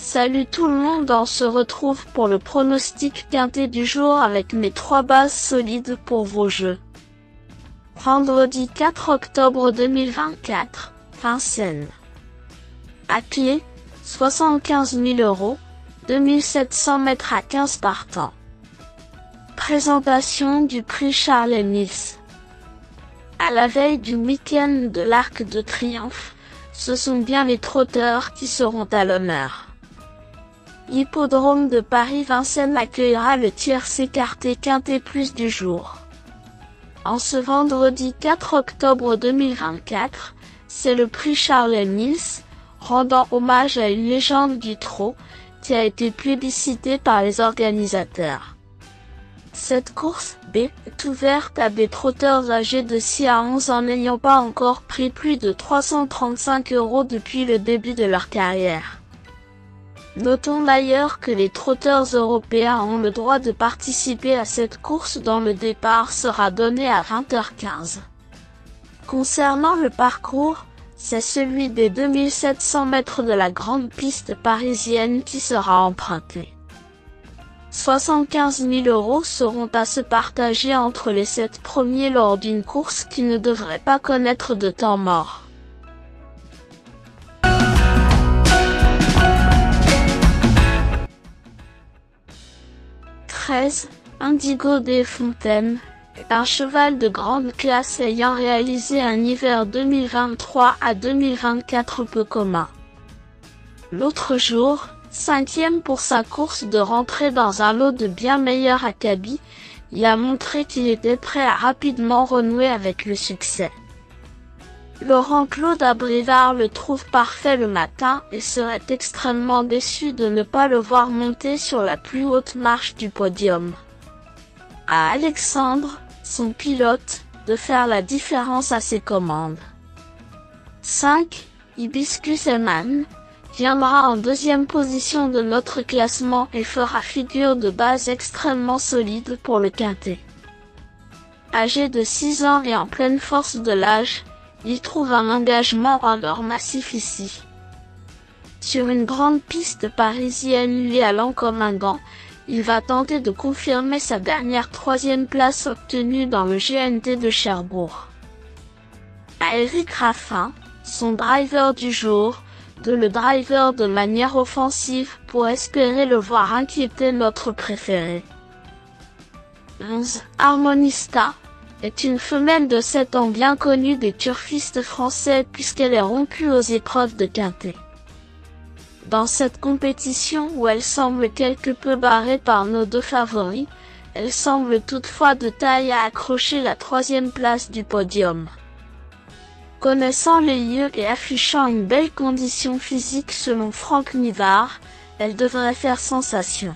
Salut tout le monde, on se retrouve pour le pronostic quintet du jour avec mes 3 bases solides pour vos jeux. Vendredi 4 octobre 2024, Vincennes. À pied, 75 000 €, 2700 mètres à 15 partants. Présentation du prix Charles Mills. À la veille du week-end de l'Arc de Triomphe, ce sont bien les trotteurs qui seront à l'honneur. L'hippodrome de Paris-Vincennes accueillera le tiercé écarté quintet plus du jour. En ce vendredi 4 octobre 2024, c'est le prix Charles Mills, rendant hommage à une légende du trot, qui a été plébiscitée par les organisateurs. Cette course B est ouverte à des trotteurs âgés de 6 à 11 ans n'ayant pas encore pris plus de 335 € depuis le début de leur carrière. Notons d'ailleurs que les trotteurs européens ont le droit de participer à cette course dont le départ sera donné à 20h15. Concernant le parcours, c'est celui des 2700 mètres de la grande piste parisienne qui sera emprunté. 75 000 € seront à se partager entre les 7 premiers lors d'une course qui ne devrait pas connaître de temps mort. Indigo des Fontaines, un cheval de grande classe ayant réalisé un hiver 2023 à 2024 peu commun. L'autre jour, 5e pour sa course de rentrée dans un lot de bien meilleurs acabit, il a montré qu'il était prêt à rapidement renouer avec le succès. Laurent-Claude Abrivard le trouve parfait le matin et serait extrêmement déçu de ne pas le voir monter sur la plus haute marche du podium. À Alexandre, son pilote, de faire la différence à ses commandes. 5. Hibiscus Eman viendra en 2e position de notre classement et fera figure de base extrêmement solide pour le quintet. Âgé de 6 ans et en pleine force de l'âge, il trouve un engagement en or massif ici. Sur une grande piste parisienne lui allant comme un gant, il va tenter de confirmer sa dernière 3e place obtenue dans le GNT de Cherbourg. À Eric Raffin, son driver du jour, de le driver de manière offensive pour espérer le voir inquiéter notre préféré. 11. Harmonista est une femelle de 7 ans bien connue des turfistes français puisqu'elle est rompue aux épreuves de quintet. Dans cette compétition où elle semble quelque peu barrée par nos 2 favoris, elle semble toutefois de taille à accrocher la 3e place du podium. Connaissant les lieux et affichant une belle condition physique selon Franck Nivard, elle devrait faire sensation.